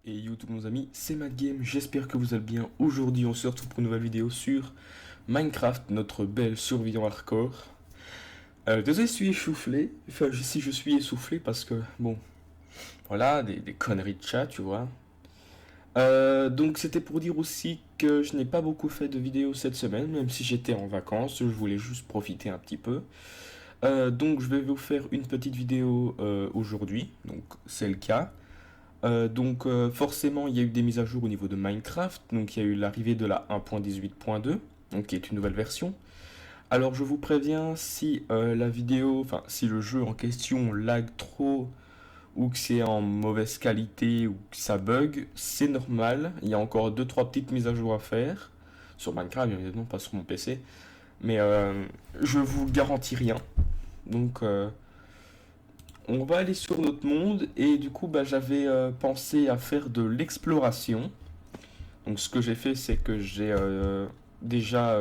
Et yo tous mes amis, c'est MadGame, j'espère que vous allez bien. Aujourd'hui on se retrouve pour une nouvelle vidéo sur Minecraft, notre belle survivant hardcore. Désolé si je suis essoufflé, si je suis essoufflé parce que, bon, voilà, des conneries de chat, tu vois. Donc c'était pour dire aussi que je n'ai pas beaucoup fait de vidéos cette semaine, même si j'étais en vacances, je voulais juste profiter un petit peu. Donc je vais vous faire une petite vidéo aujourd'hui, donc c'est le cas. Forcément il y a eu des mises à jour au niveau de Minecraft, donc il y a eu l'arrivée de la 1.18.2, donc qui est une nouvelle version. Alors je vous préviens, si la vidéo, enfin si le jeu en question lag trop ou que c'est en mauvaise qualité ou que ça bug, c'est normal. Il y a encore deux trois petites mises à jour à faire sur Minecraft, bien évidemment pas sur mon PC, mais je vous garantis rien. Donc on va aller sur notre monde et du coup j'avais pensé à faire de l'exploration. Donc ce que j'ai fait c'est que j'ai déjà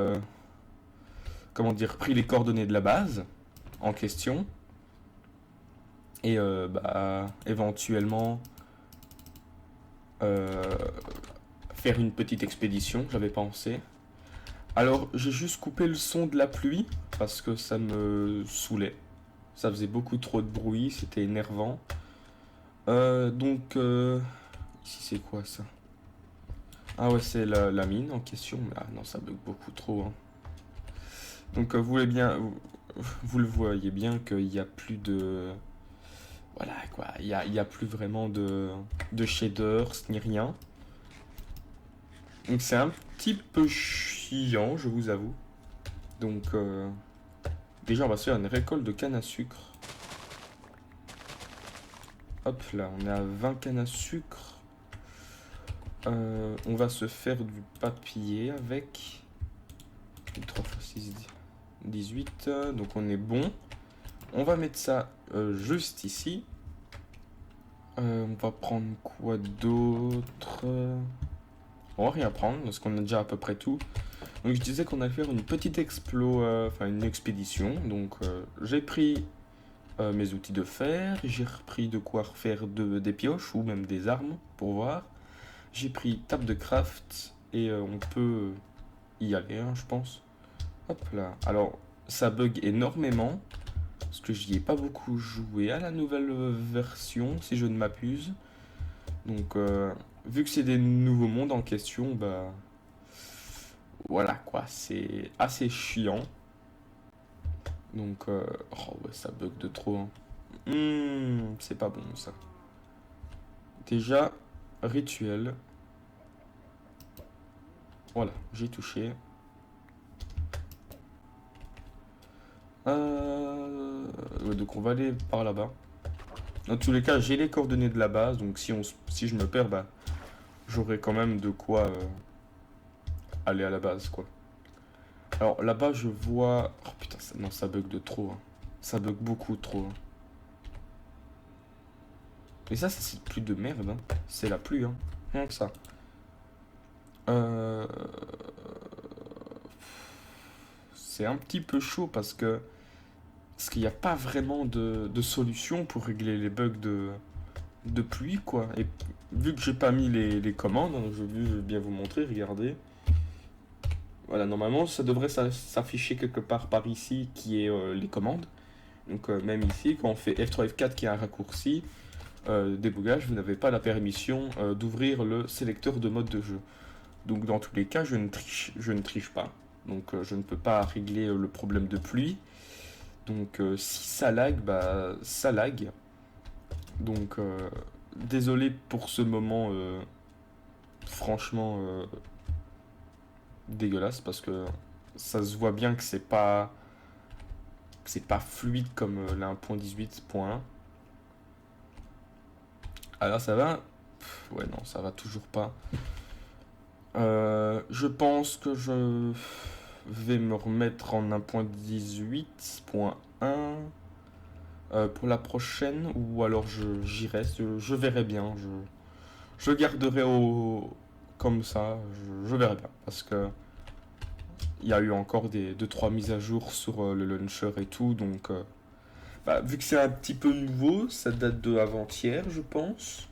comment dire pris les coordonnées de la base en question et éventuellement euh, faire une petite expédition, j'avais pensé. Alors j'ai juste coupé le son de la pluie parce que ça me saoulait. Ça faisait beaucoup trop de bruit, c'était énervant. Ici c'est quoi ça? Ah ouais, c'est la mine en question. Ah non, ça bug beaucoup trop, hein. Donc vous le voyez bien qu'il n'y a plus de... Voilà quoi, il y a plus vraiment de shaders ni rien. Donc c'est un petit peu chiant, je vous avoue. Donc déjà on va se faire une récolte de canne à sucre. Hop là, on est à 20 cannes à sucre. On va se faire du papier avec 3 x 6, 18. Donc on est bon. On va mettre ça juste ici. On va prendre quoi d'autre? On va rien prendre parce qu'on a déjà à peu près tout. Donc je disais qu'on allait faire une petite une expédition. Donc j'ai pris mes outils de fer, j'ai repris de quoi refaire des pioches ou même des armes pour voir. J'ai pris table de craft et on peut y aller, hein, je pense. Hop là. Alors ça bug énormément parce que j'y ai pas beaucoup joué à la nouvelle version si je ne m'abuse. Donc vu que c'est des nouveaux mondes en question, voilà quoi, c'est assez chiant. Donc oh ouais, ça bug de trop, hein. C'est pas bon ça. Déjà rituel. Voilà, j'ai touché. Donc on va aller par là-bas. Dans tous les cas, j'ai les coordonnées de la base, donc si je me perds, j'aurai quand même de quoi aller à la base, quoi. Alors là-bas, je vois... Oh putain, non, ça bug de trop, hein. Ça bug beaucoup trop, hein. Mais ça, c'est plus de merde, hein. C'est la pluie, hein. Rien que ça. Euh... C'est un petit peu chaud parce qu'il n'y a pas vraiment de solution pour régler les bugs de pluie, quoi. Et vu que j'ai pas mis les commandes, hein, je vais bien vous montrer, regardez. Voilà, normalement, ça devrait s'afficher quelque part par ici qui est les commandes. Donc même ici, quand on fait F3, F4 qui est un raccourci, débogage, vous n'avez pas la permission d'ouvrir le sélecteur de mode de jeu. Donc dans tous les cas, je ne triche pas. Donc je ne peux pas régler le problème de pluie. Donc si ça lag, ça lag. Donc désolé pour ce moment franchement dégueulasse parce que ça se voit bien que c'est pas fluide comme la 1.18.1. Alors ça va? Ouais non, ça va toujours pas. Je pense que je vais me remettre en 1.18.1 pour la prochaine ou alors j'irai, je verrai bien, je garderai comme ça, je verrai bien parce que il y a eu encore des 2-3 mises à jour sur le launcher et tout, donc vu que c'est un petit peu nouveau, ça date de avant-hier je pense.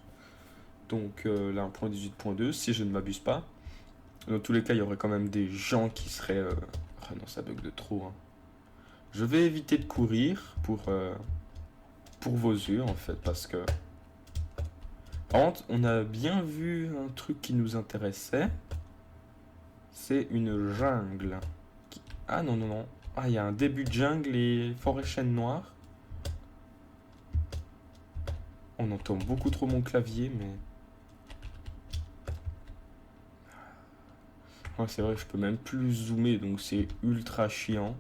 Donc là 1.18.2 si je ne m'abuse pas. Dans tous les cas il y aurait quand même des gens qui seraient... Ah non ça bug de trop hein. Je vais éviter de courir pour vos yeux en fait parce que... Par contre on a bien vu un truc qui nous intéressait. C'est une jungle. Ah non non non. Ah il y a un début de jungle et forêt chêne noire. On entend beaucoup trop mon clavier mais... Ouais, c'est vrai, je peux même plus zoomer, donc c'est ultra chiant.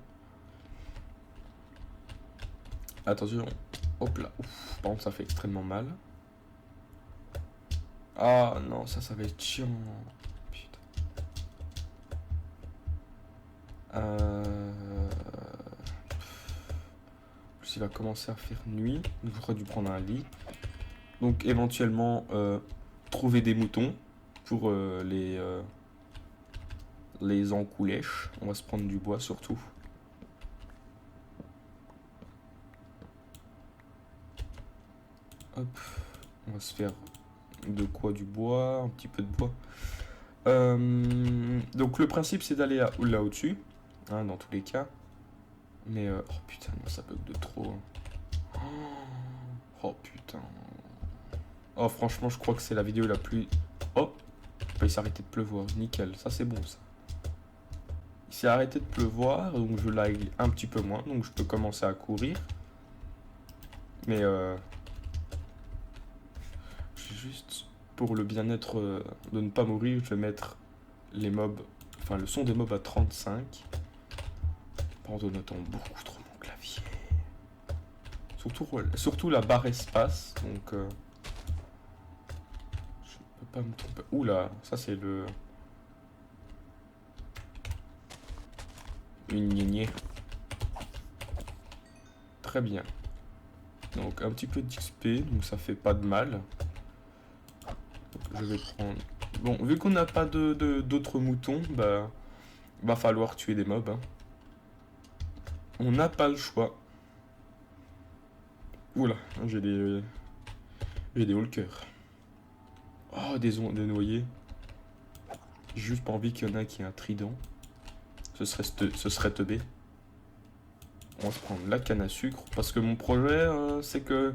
Attention. Hop là. Ouf, par contre, ça fait extrêmement mal. Ah non, ça va être chiant. Putain. Plus il va commencer à faire nuit. J'aurais dû prendre un lit. Donc éventuellement, trouver des moutons pour les encoulèches. On va se prendre du bois surtout. Hop, on va se faire de quoi du bois, un petit peu de bois. Donc le principe c'est d'aller là au-dessus, hein, dans tous les cas. Mais oh putain, non, ça bug de trop. Oh putain. Oh franchement je crois que c'est la vidéo la plus... Oh, il s'est arrêté de pleuvoir, nickel, ça c'est bon ça. Il s'est arrêté de pleuvoir, donc je lag un petit peu moins, donc je peux commencer à courir. Mais juste pour le bien-être de ne pas mourir, je vais mettre les mobs, enfin le son des mobs à 35. Par contre on entend beaucoup trop mon clavier. Surtout la barre espace, donc je peux pas me tromper. Oula, ça c'est le... Une gnagnée. Très bien. Donc un petit peu d'XP, donc ça fait pas de mal. Donc, je vais prendre... Bon, vu qu'on n'a pas d'autres moutons, bah... va falloir tuer des mobs. Hein. On n'a pas le choix. Oula, j'ai des hulkers. Oh, des noyés. J'ai juste pas envie qu'il y en a qui ait un trident. Ce serait teubé. On va se prendre la canne à sucre. Parce que mon projet, c'est que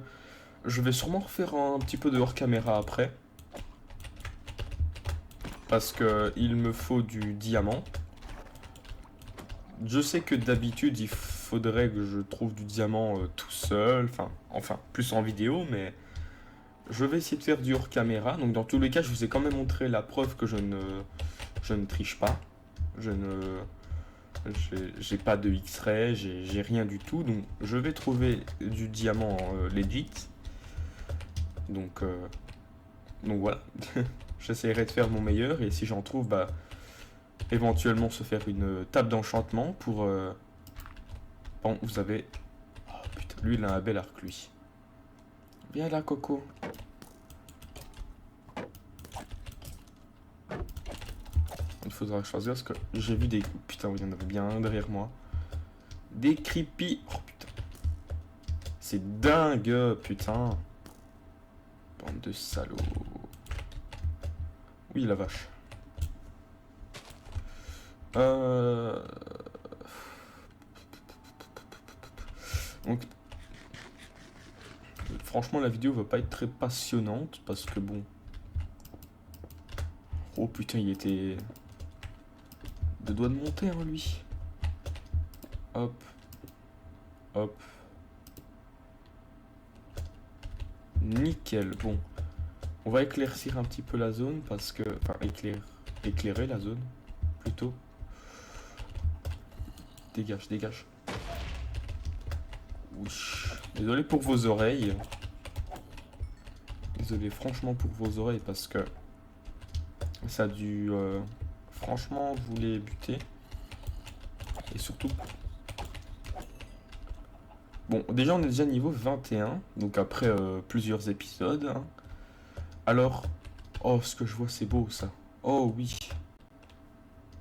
je vais sûrement refaire un petit peu de hors caméra après. Parce que il me faut du diamant. Je sais que d'habitude il faudrait que je trouve du diamant tout seul. Enfin, plus en vidéo, mais je vais essayer de faire du hors caméra. Donc dans tous les cas, je vous ai quand même montré la preuve que je ne triche pas. J'ai pas de X-ray, j'ai rien du tout. Donc je vais trouver du diamant legit. Donc voilà. J'essaierai de faire mon meilleur et si j'en trouve, bah éventuellement se faire une table d'enchantement pour... Bon, vous avez... Oh putain, lui il a un bel arc lui. Viens là Coco. Il faudra choisir parce que j'ai vu des... Putain, il y en avait bien un derrière moi. Des creepy... Oh putain. C'est dingue, putain. Bande de salauds. Oui, la vache. Donc, franchement, la vidéo va pas être très passionnante parce que bon. Oh putain, il était de doigts de monter, hein, lui. Hop, hop. Nickel. Bon, on va éclaircir un petit peu la zone parce que, enfin, éclairer la zone plutôt. Dégage, dégage. Oui. Désolé pour vos oreilles. Désolé franchement pour vos oreilles parce que ça a dû franchement vous les buter. Et surtout... Bon, déjà on est déjà niveau 21. Donc après plusieurs épisodes. Hein. Alors... Oh, ce que je vois c'est beau ça. Oh oui.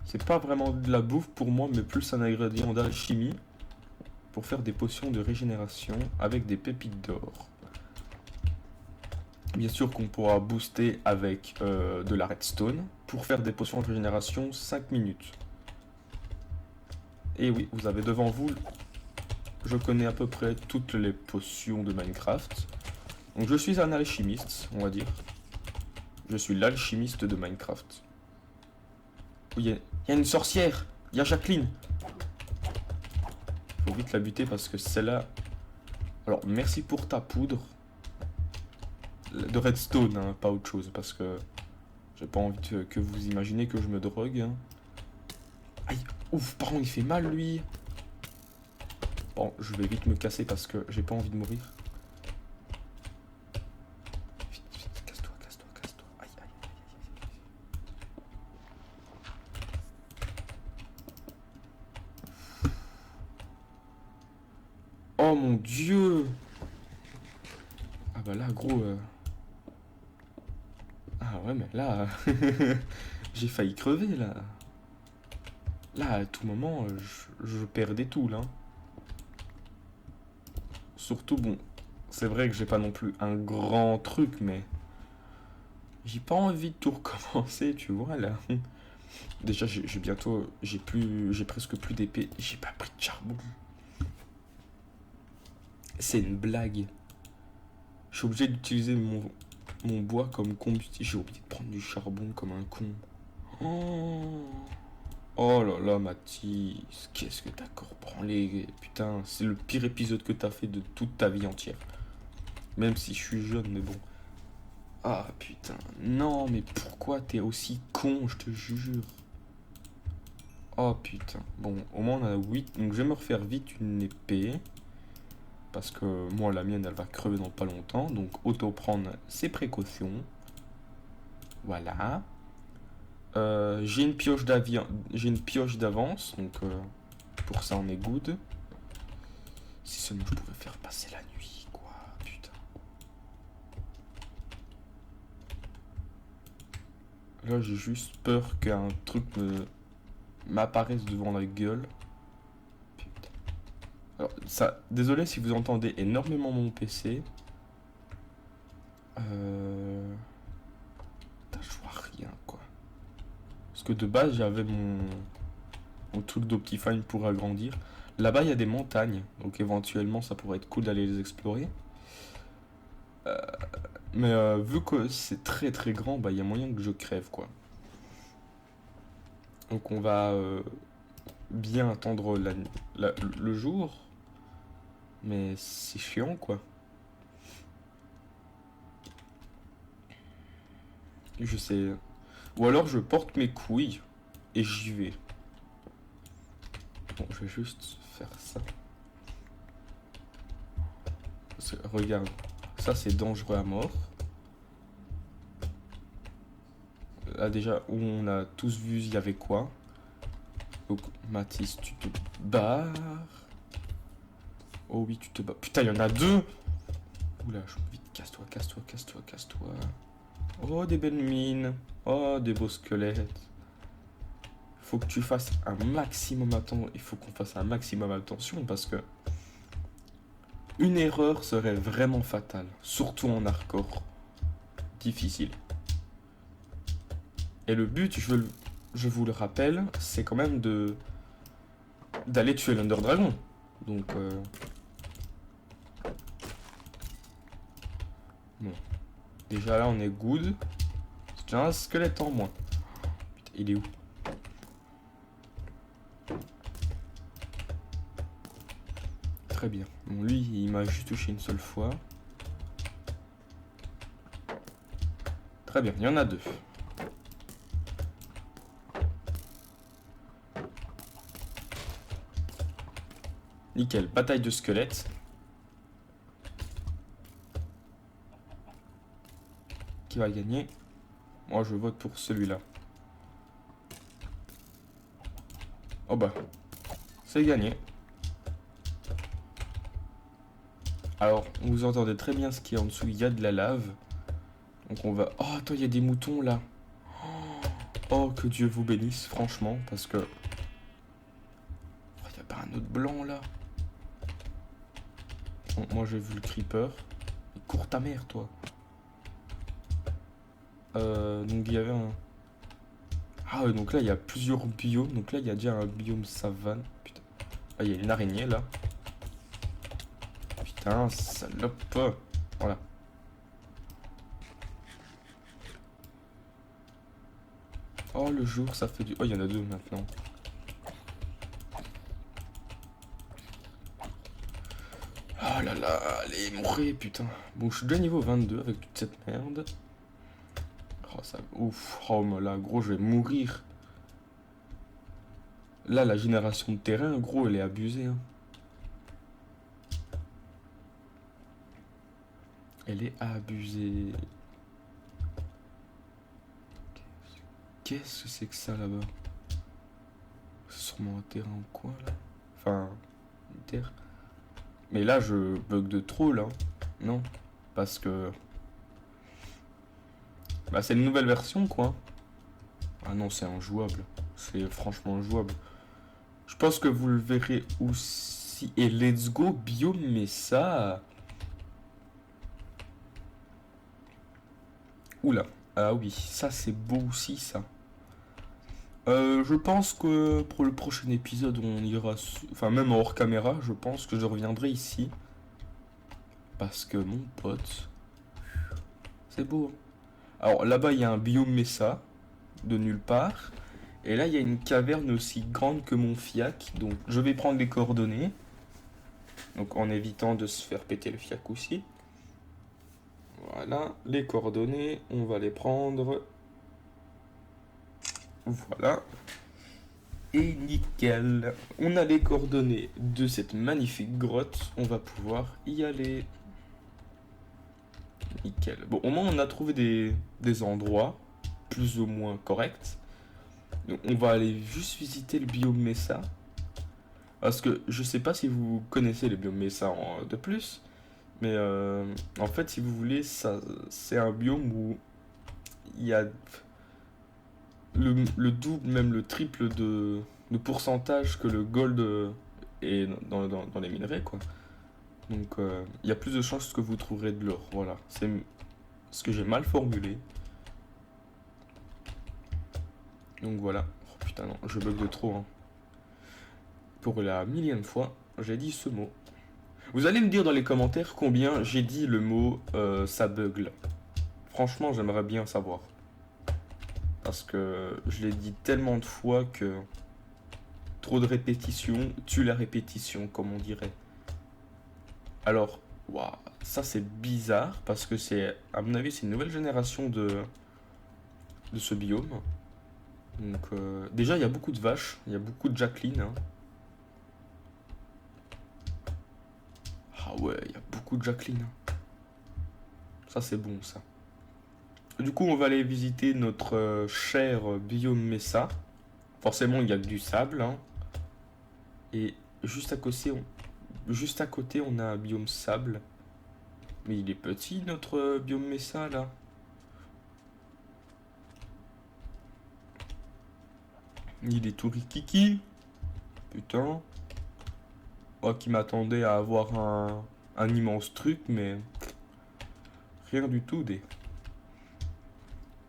C'est pas vraiment de la bouffe pour moi, mais plus un ingrédient d'alchimie. Pour faire des potions de régénération avec des pépites d'or. Bien sûr qu'on pourra booster avec de la redstone pour faire des potions de régénération 5 minutes. Et oui, vous avez devant vous, je connais à peu près toutes les potions de Minecraft. Donc je suis un alchimiste, on va dire. Je suis l'alchimiste de Minecraft. Oui, il y a une sorcière. Il y a Jacqueline. Faut vite la buter parce que celle-là... Alors, merci pour ta poudre. De redstone, hein, pas autre chose. Parce que j'ai pas envie que vous imaginez que je me drogue. Hein. Aïe, ouf, par contre, il fait mal, lui. Bon, je vais vite me casser parce que j'ai pas envie de mourir. Vite, vite, casse-toi, casse-toi, casse-toi. Aïe, aïe, aïe, aïe. Oh mon dieu. Ah bah là, gros... Ah ouais, mais là... j'ai failli crever, là. Là, à tout moment, je perdais tout, là. Surtout, bon, c'est vrai que j'ai pas non plus un grand truc, mais... J'ai pas envie de tout recommencer, tu vois, là. Déjà, j'ai bientôt... J'ai presque plus d'épée. J'ai pas pris de charbon. C'est une blague. Je suis obligé d'utiliser mon bois comme combustible. J'ai oublié de prendre du charbon comme un con. Oh, oh là là, Mathis, qu'est-ce que t'as encore branlé? Putain, c'est le pire épisode que t'as fait de toute ta vie entière. Même si je suis jeune, mais bon. Ah putain, non, mais pourquoi t'es aussi con, je te jure. Oh putain. Bon, au moins on a 8. Donc je vais me refaire vite une épée. Parce que moi, la mienne, elle va crever dans pas longtemps. Donc auto prendre ses précautions. Voilà. J'ai une pioche d'avance. Donc pour ça, on est good. Si seulement je pouvais faire passer la nuit, quoi. Putain. Là, j'ai juste peur qu'un truc m'apparaisse devant la gueule. Putain. Alors, ça, désolé si vous entendez énormément mon PC. Putain, je vois rien, quoi. Parce que de base, j'avais mon truc d'Optifine pour agrandir. Là-bas, il y a des montagnes. Donc éventuellement, ça pourrait être cool d'aller les explorer. Mais vu que c'est très très grand, bah il y a moyen que je crève, quoi. Donc on va bien attendre le jour. Mais c'est chiant, quoi. Je sais. Ou alors je porte mes couilles et j'y vais. Bon, je vais juste faire ça. Parce que, regarde, ça c'est dangereux à mort. Là déjà, où on a tous vu, il y avait quoi. Donc, Mathis, tu te barres. Oh oui, tu te barres. Putain, il y en a deux. Oula, vite, casse-toi, casse-toi, casse-toi, casse-toi. Oh, des belles mines. Oh, des beaux squelettes. Faut que tu fasses un maximum attention. Il faut qu'on fasse un maximum attention parce que une erreur serait vraiment fatale, surtout en hardcore. Difficile. Et le but, je vous le rappelle, c'est quand même d'aller tuer l'Under Dragon. Donc, bon. Déjà là, on est good. C'est déjà un squelette en moins. Putain, il est où? Très bien. Bon, lui, il m'a juste touché une seule fois. Très bien, il y en a deux. Nickel, bataille de squelettes. Qui va gagner? Moi, je vote pour celui-là. Oh bah, c'est gagné. Alors, vous entendez très bien ce qu'il y a en dessous. Il y a de la lave. Donc on va... Oh, attends, il y a des moutons là. Oh, que Dieu vous bénisse, franchement, parce que... Oh, il n'y a pas un autre blanc là. Bon, moi j'ai vu le creeper. Il court ta mère, toi. Donc il y avait un... Ah ouais, donc là il y a plusieurs biomes. Donc là il y a déjà un biome savane. Putain. Ah, il y a une araignée là. Putain, salope. Voilà. Oh, le jour, ça fait du... Oh, il y en a deux maintenant. Oh là là, allez, mourrez, putain. Bon, je suis déjà niveau 22 avec toute cette merde. Oh, ça... Ouf. Oh, mais là, gros, je vais mourir. Là, la génération de terrain, gros, elle est abusée. Hein. Elle est abusée. Qu'est-ce que c'est que ça, là-bas? C'est sûrement un terrain ou quoi, là? Enfin, une terre. Mais là, je bug de trop, là. Non. Parce que... Bah, c'est une nouvelle version, quoi. Ah non, c'est injouable. C'est franchement injouable. Je pense que vous le verrez aussi. Et let's go, biome, mais ça... Oula. Ah oui, ça c'est beau aussi, ça. Je pense que pour le prochain épisode, on ira... Enfin, même hors caméra, je pense que je reviendrai ici. Parce que mon pote... C'est beau. Hein. Alors là-bas, il y a un biome Mesa. De nulle part. Et là, il y a une caverne aussi grande que mon fiac. Donc, je vais prendre les coordonnées. Donc, en évitant de se faire péter le fiac aussi. Voilà, les coordonnées, on va les prendre. Voilà. Et nickel. On a les coordonnées de cette magnifique grotte. On va pouvoir y aller. Nickel. Bon, au moins, on a trouvé des endroits plus ou moins corrects. Donc, on va aller juste visiter le biome Mesa. Parce que je sais pas si vous connaissez les biomes Mesa de plus. Mais en fait, si vous voulez, ça, c'est un biome où il y a le double, même le triple de pourcentage que le gold est dans les minerais, quoi. Donc, il y a plus de chances que vous trouverez de l'or. Voilà, c'est ce que j'ai mal formulé. Donc voilà. Oh putain, non, je bug de trop. Hein. Pour la millième fois, j'ai dit ce mot. Vous allez me dire dans les commentaires combien j'ai dit le mot ça bug là. Franchement, j'aimerais bien savoir. Parce que je l'ai dit tellement de fois que trop de répétition tue la répétition, comme on dirait. Alors, waouh, ça c'est bizarre parce que c'est, à mon avis, c'est une nouvelle génération de ce biome. Donc, déjà, il y a beaucoup de vaches, il y a beaucoup de Jacqueline. Hein. Ah ouais, il y a beaucoup de Jacqueline. Ça c'est bon ça. Du coup, on va aller visiter notre cher biome Mesa. Forcément, il y a que du sable. Hein. Et juste à côté, on a un biome sable. Mais il est petit, notre biome Mesa, là. Il est tout rikiki. Putain. Moi qui m'attendais à avoir un immense truc, mais... Rien du tout, des...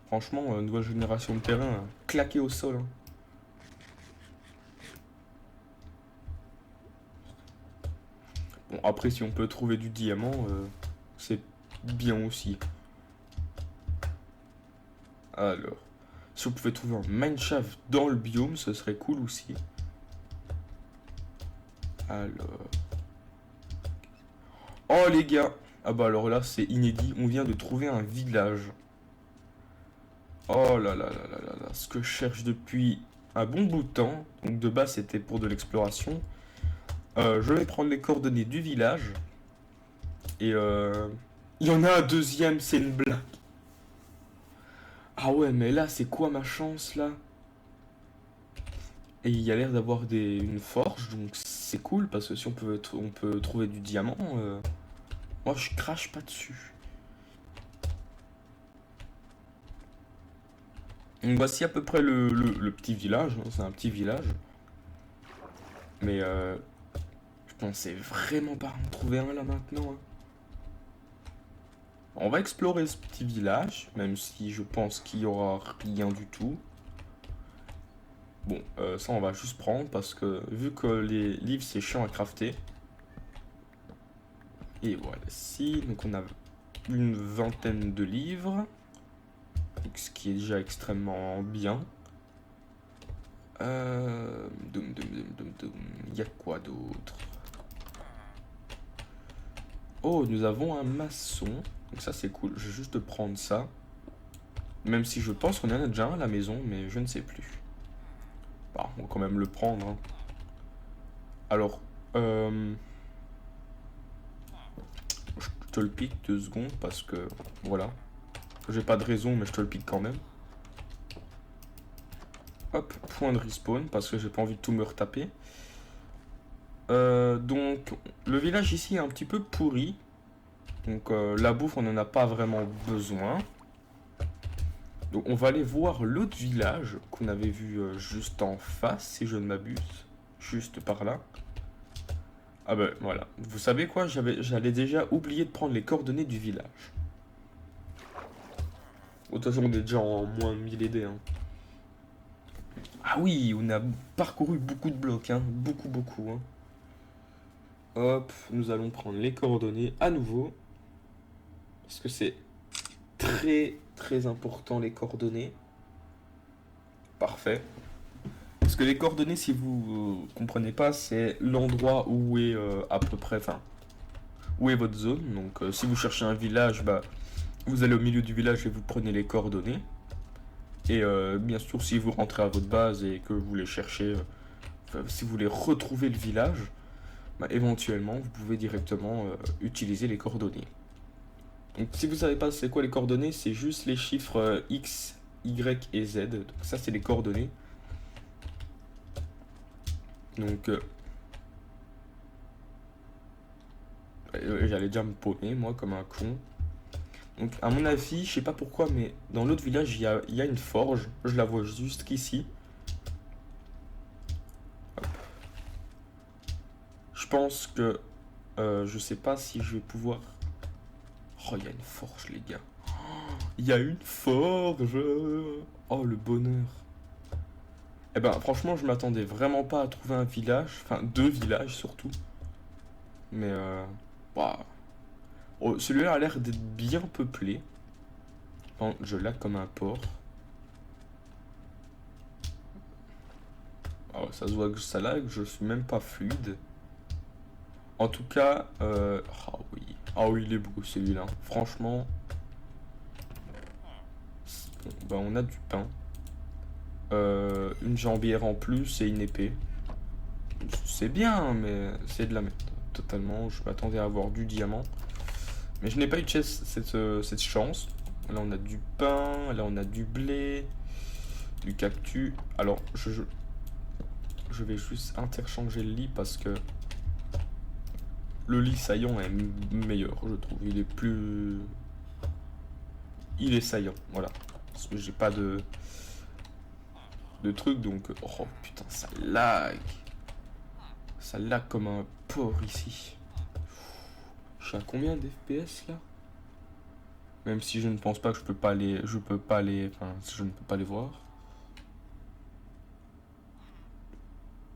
Franchement, nouvelle génération de terrain, claqué au sol. Hein. Bon, après, si on peut trouver du diamant, c'est bien aussi. Alors, si on pouvait trouver un mineshaft dans le biome, ce serait cool aussi. Alors... Oh les gars! Ah bah alors là, c'est inédit. On vient de trouver un village. Oh là là là là là là. Ce que je cherche depuis un bon bout de temps. Donc de base, c'était pour de l'exploration. Je vais prendre les coordonnées du village. Et il y en a un deuxième, c'est une blague. Ah ouais, mais là, c'est quoi ma chance, là? Et il y a l'air d'avoir une forge, donc c'est cool, parce que si on peut trouver du diamant, moi je crache pas dessus. Donc voici à peu près le petit village, hein, c'est un petit village. Mais je pensais vraiment pas en trouver un là maintenant. Hein. On va explorer ce petit village, même si je pense qu'il y aura rien du tout. Bon, ça on va juste prendre parce que vu que les livres c'est chiant à crafter. Et voilà, si, donc on a une vingtaine de livres, donc ce qui est déjà extrêmement bien. Il y a quoi d'autre? Oh, nous avons un maçon. Donc ça c'est cool, je vais juste prendre ça. Même si je pense qu'on en a déjà un à la maison, mais je ne sais plus. Bah, on va quand même le prendre, hein. Alors, je te le pique 2 secondes parce que, voilà. J'ai pas de raison, mais je te le pique quand même. Hop, point de respawn parce que j'ai pas envie de tout me retaper. Donc, le village ici est un petit peu pourri. Donc, la bouffe, on n'en a pas vraiment besoin. Donc, on va aller voir l'autre village qu'on avait vu juste en face, si je ne m'abuse. Juste par là. Ah ben voilà. Vous savez quoi? J'allais déjà oublier de prendre les coordonnées du village. De toute façon, on est déjà en moins 1000 ED, hein. Ah oui, on a parcouru beaucoup de blocs, hein. Beaucoup, beaucoup, hein. Hop, nous allons prendre les coordonnées à nouveau. Parce que c'est très, très important, les coordonnées. Parfait. Parce que les coordonnées, si vous comprenez pas, c'est l'endroit où est à peu près, enfin, où est votre zone. Donc, si vous cherchez un village, bah, vous allez au milieu du village et vous prenez les coordonnées. Et bien sûr, si vous rentrez à votre base et que vous voulez chercher, si vous voulez retrouver le village, bah, éventuellement, vous pouvez directement utiliser les coordonnées. Donc, si vous savez pas c'est quoi les coordonnées, c'est juste les chiffres X, Y et Z. Donc, ça, c'est les coordonnées. Donc, j'allais déjà me paumer, moi, comme un con. Donc, à mon avis, je sais pas pourquoi, mais dans l'autre village, il y a une forge. Je la vois juste qu'ici. Je pense que je sais pas si je vais pouvoir. Oh, il y a une forge, les gars. Il y a une forge. Oh, le bonheur. Eh ben, franchement, je m'attendais vraiment pas à trouver un village. Enfin, 2 villages surtout. Mais, bah, oh, celui-là a l'air d'être bien peuplé. Bon, je lag comme un porc. Oh, ça se voit que ça lag, je suis même pas fluide. En tout cas, ah oui. Ah oui, il est beau celui-là. Franchement, bon, bah, on a du pain. Une jambière en plus et une épée. C'est bien, mais c'est de la merde. Totalement, je m'attendais à avoir du diamant. Mais je n'ai pas eu cette chance. Là, on a du pain, là, on a du blé, du cactus. Alors, je vais juste interchanger le lit parce que le lit saillant est meilleur, je trouve. Il est plus... Il est saillant, voilà. Parce que j'ai pas de truc, donc... Oh putain, ça lag. Ça lag comme un porc ici. Je suis à combien d'FPS là? Même si je ne pense pas que je peux pas les... Je peux pas les... Enfin, je ne peux pas les voir.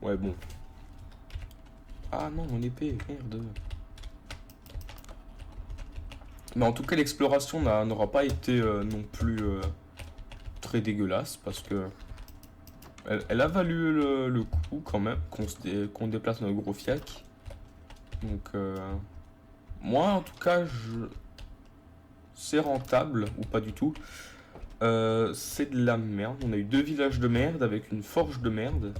Ouais, bon. Ah non, mon épée, merde. Mais en tout cas, l'exploration n'aura pas été non plus très dégueulasse parce que elle a valu le coup quand même qu'on déplace notre gros fiac. Donc, moi en tout cas, c'est rentable ou pas du tout. C'est de la merde. On a eu 2 villages de merde avec une forge de merde.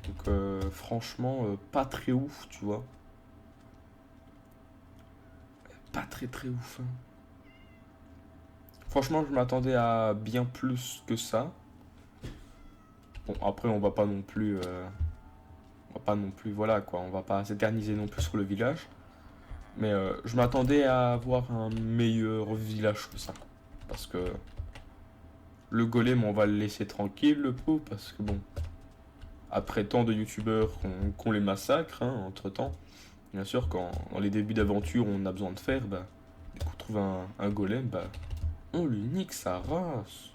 Donc, franchement, pas très ouf, tu vois. Pas très très ouf, hein. Franchement, je m'attendais à bien plus que ça. Bon, après, on va pas non plus. On va pas non plus. Voilà quoi, on va pas s'éterniser non plus sur le village. Mais je m'attendais à avoir un meilleur village que ça. Parce que le golem, on va le laisser tranquille, le pauvre. Parce que bon, après tant de youtubeurs qu'on les massacre, hein, entre temps. Bien sûr, quand dans les débuts d'aventure, on a besoin de fer, bah, Dès qu'on trouve un golem, bah, on lui nique sa race.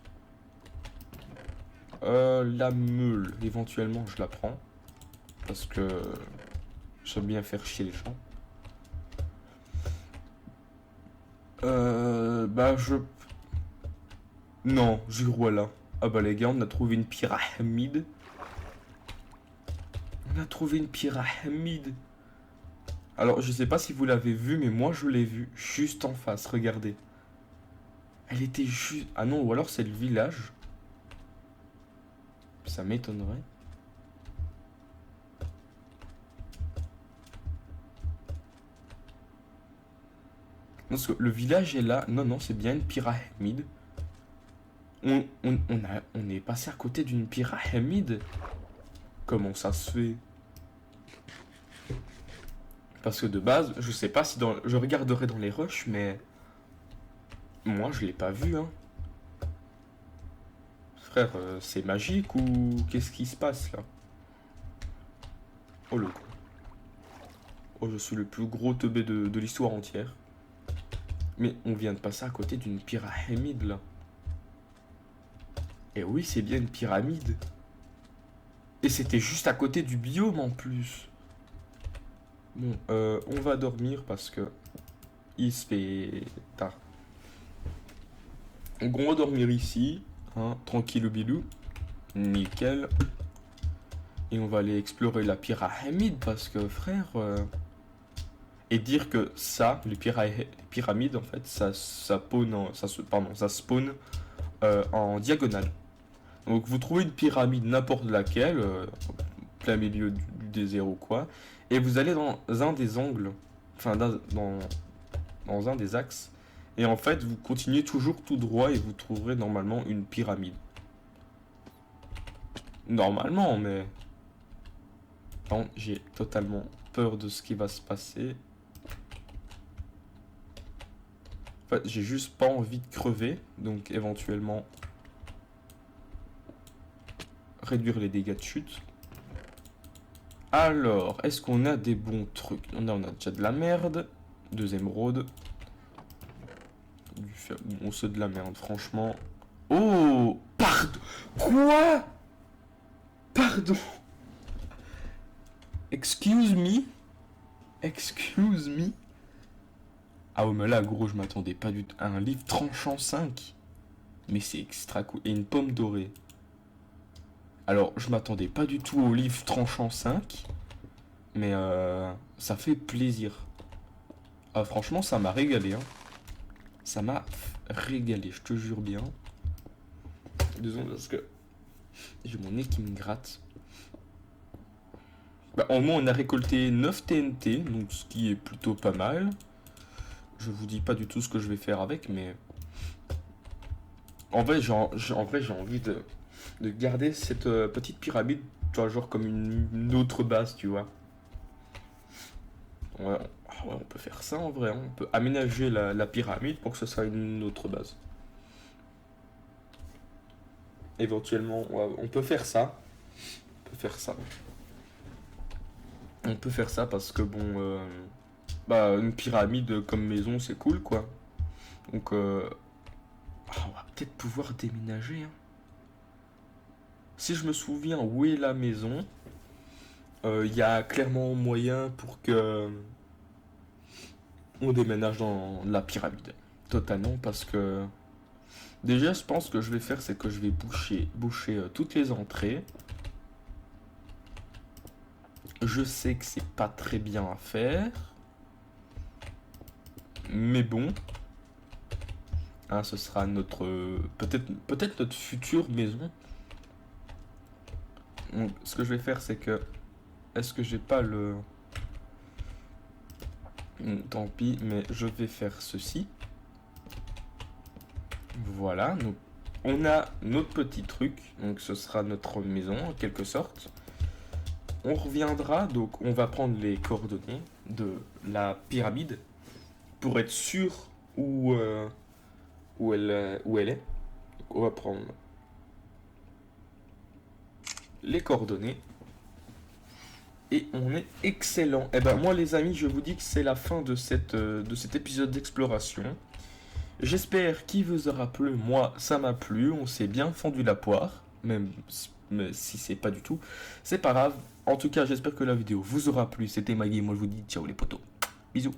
La meule, éventuellement, je la prends. Parce que j'aime bien faire chier les gens. Bah, Non, voilà. Ah bah les gars, on a trouvé une pyramide. On a trouvé une pyramide. Alors, je sais pas si vous l'avez vu, mais moi je l'ai vue juste en face, regardez. Elle était juste... Ah non, ou alors c'est le village. Ça m'étonnerait. Parce que le village est là. Non, non, c'est bien une pyramide. On est passé à côté d'une pyramide. Comment ça se fait? Parce que de base, je sais pas si dans... Je regarderai dans les rushs, mais... Moi, je l'ai pas vu, hein. Frère, c'est magique ou... Qu'est-ce qui se passe, là? Oh, le con. Oh, je suis le plus gros teubé de l'histoire entière. Mais on vient de passer à côté d'une pyramide, là. Et oui, c'est bien une pyramide. Et c'était juste à côté du biome, en plus. Bon, on va dormir parce que... Il se fait tard. Donc on va dormir ici, hein, tranquille bilou, nickel. Et on va aller explorer la pyramide parce que frère, et dire que ça, les pyramides en fait, ça spawn, ça spawn en diagonale. Donc vous trouvez une pyramide n'importe laquelle, plein milieu du désert ou quoi, et vous allez dans un des angles, enfin dans un des axes. Et en fait, vous continuez toujours tout droit et vous trouverez normalement une pyramide. Normalement, mais... Non, j'ai totalement peur de ce qui va se passer. En fait, j'ai juste pas envie de crever. Donc, éventuellement... réduire les dégâts de chute. Alors, est-ce qu'on a des bons trucs? On a déjà de la merde. 2 émeraudes. Bon, c'est de la merde, franchement. Oh! Pardon! Quoi? Pardon! Excuse me? Excuse me? Ah ouais, mais là, gros, je m'attendais pas du tout à un livre tranchant 5. Mais c'est extra cool. Et une pomme dorée. Alors, je m'attendais pas du tout au livre tranchant 5. Mais ça fait plaisir. Ah, franchement, ça m'a régalé. Hein. Ça m'a régalé, je te jure bien. Désolé parce que j'ai mon nez qui me gratte. Bah, au moins, on a récolté 9 TNT, donc ce qui est plutôt pas mal. Je vous dis pas du tout ce que je vais faire avec, mais... En vrai, j'ai envie de garder cette petite pyramide, tu vois, genre comme une autre base, tu vois. Ouais, ouais, on peut faire ça en vrai, hein. On peut aménager la pyramide pour que ce soit une autre base. Éventuellement, ouais, on peut faire ça. On peut faire ça. On peut faire ça parce que bon, bah une pyramide comme maison, c'est cool quoi. Donc, on va peut-être pouvoir déménager. Hein. Si je me souviens où est la maison, il y a clairement moyen pour que on déménage dans la pyramide. Totalement, parce que déjà, je pense que je vais faire, c'est que je vais boucher toutes les entrées. Je sais que c'est pas très bien à faire, mais bon, hein, ce sera notre peut-être notre future maison. Donc, ce que je vais faire, c'est que est-ce que j'ai pas le tant pis, mais je vais faire ceci. Voilà, donc on a notre petit truc, donc ce sera notre maison en quelque sorte. On reviendra, donc on va prendre les coordonnées de la pyramide pour être sûr où elle est. Donc on va prendre les coordonnées. Et on est excellent. Et ben moi les amis, je vous dis que c'est la fin de cet épisode d'exploration. J'espère qu'il vous aura plu. Moi, ça m'a plu. On s'est bien fendu la poire. Mais si c'est pas du tout, c'est pas grave. En tout cas, j'espère que la vidéo vous aura plu. C'était Maggie. Moi, je vous dis ciao les potos. Bisous.